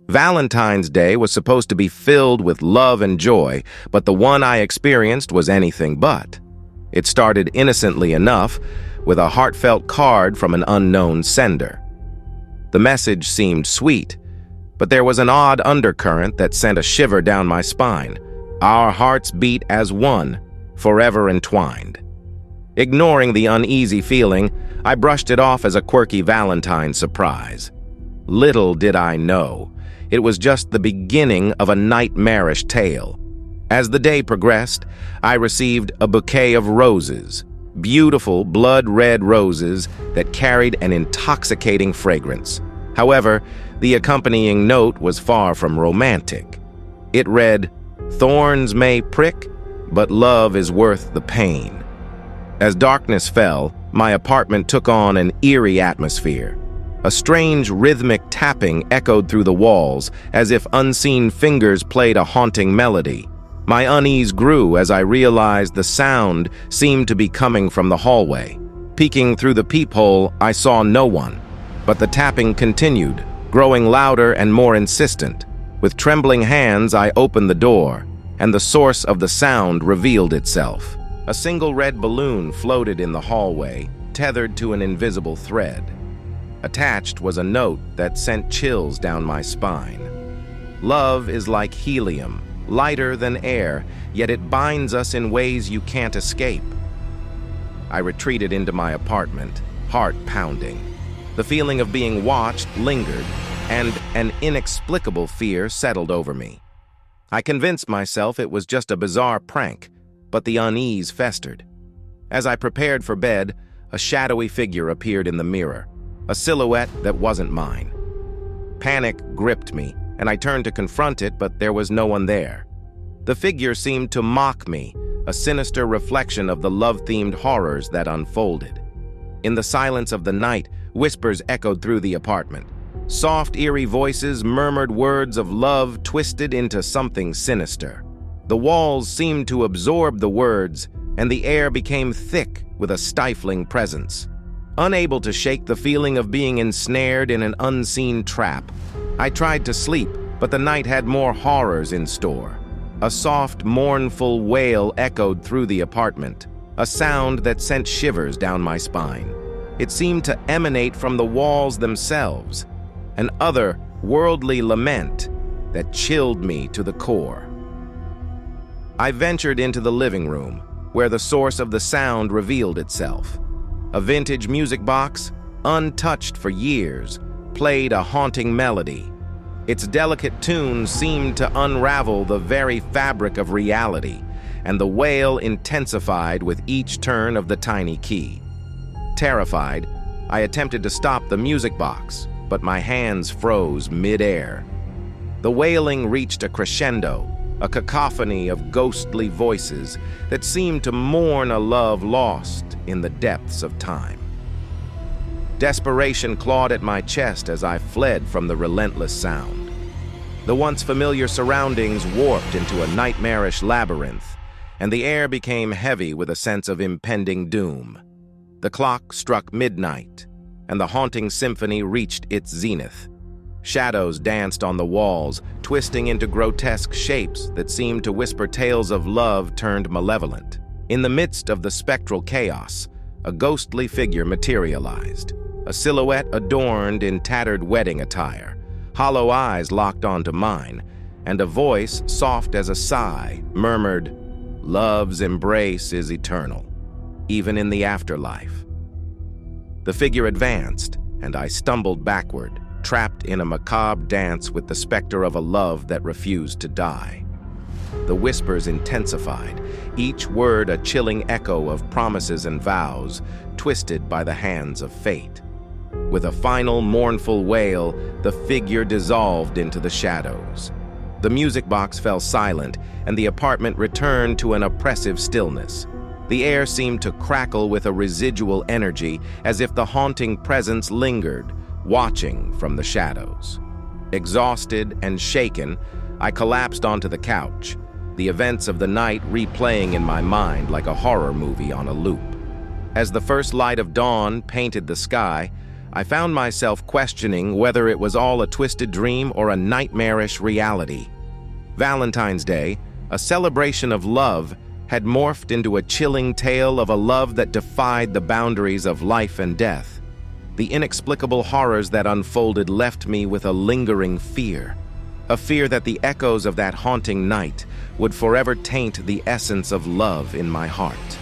Valentine's Day was supposed to be filled with love and joy, but the one I experienced was anything but. It started innocently enough, with a heartfelt card from an unknown sender. The message seemed sweet, but there was an odd undercurrent that sent a shiver down my spine. Our hearts beat as one, forever entwined. Ignoring the uneasy feeling, I brushed it off as a quirky Valentine surprise. Little did I know, it was just the beginning of a nightmarish tale. As the day progressed, I received a bouquet of roses, beautiful blood-red roses that carried an intoxicating fragrance. However, the accompanying note was far from romantic. It read, "Thorns may prick, but love is worth the pain." As darkness fell, my apartment took on an eerie atmosphere. A strange rhythmic tapping echoed through the walls, as if unseen fingers played a haunting melody. My unease grew as I realized the sound seemed to be coming from the hallway. Peeking through the peephole, I saw no one, but the tapping continued, growing louder and more insistent. With trembling hands, I opened the door, and the source of the sound revealed itself. A single red balloon floated in the hallway, tethered to an invisible thread. Attached was a note that sent chills down my spine. Love is like helium, lighter than air, yet it binds us in ways you can't escape. I retreated into my apartment, heart pounding. The feeling of being watched lingered, and an inexplicable fear settled over me. I convinced myself it was just a bizarre prank, but the unease festered. As I prepared for bed, a shadowy figure appeared in the mirror, a silhouette that wasn't mine. Panic gripped me, and I turned to confront it, but there was no one there. The figure seemed to mock me, a sinister reflection of the love-themed horrors that unfolded. In the silence of the night, whispers echoed through the apartment. Soft, eerie voices murmured words of love twisted into something sinister. The walls seemed to absorb the words, and the air became thick with a stifling presence. Unable to shake the feeling of being ensnared in an unseen trap, I tried to sleep, but the night had more horrors in store. A soft, mournful wail echoed through the apartment, a sound that sent shivers down my spine. It seemed to emanate from the walls themselves, an other-worldly lament that chilled me to the core. I ventured into the living room, where the source of the sound revealed itself. A vintage music box, untouched for years, played a haunting melody. Its delicate tunes seemed to unravel the very fabric of reality, and the wail intensified with each turn of the tiny key. Terrified, I attempted to stop the music box, but my hands froze mid-air. The wailing reached a crescendo, a cacophony of ghostly voices that seemed to mourn a love lost in the depths of time. Desperation clawed at my chest as I fled from the relentless sound. The once familiar surroundings warped into a nightmarish labyrinth, and the air became heavy with a sense of impending doom. The clock struck midnight, and the haunting symphony reached its zenith. Shadows danced on the walls, twisting into grotesque shapes that seemed to whisper tales of love turned malevolent. In the midst of the spectral chaos, a ghostly figure materialized, a silhouette adorned in tattered wedding attire. Hollow eyes locked onto mine, and a voice, soft as a sigh, murmured, "Love's embrace is eternal, even in the afterlife." The figure advanced, and I stumbled backward, trapped in a macabre dance with the specter of a love that refused to die. The whispers intensified, each word a chilling echo of promises and vows, twisted by the hands of fate. With a final mournful wail, the figure dissolved into the shadows. The music box fell silent, and the apartment returned to an oppressive stillness. The air seemed to crackle with a residual energy, as if the haunting presence lingered, watching from the shadows. Exhausted and shaken, I collapsed onto the couch, the events of the night replaying in my mind like a horror movie on a loop. As the first light of dawn painted the sky, I found myself questioning whether it was all a twisted dream or a nightmarish reality. Valentine's Day, a celebration of love, had morphed into a chilling tale of a love that defied the boundaries of life and death. The inexplicable horrors that unfolded left me with a lingering fear. A fear that the echoes of that haunting night would forever taint the essence of love in my heart.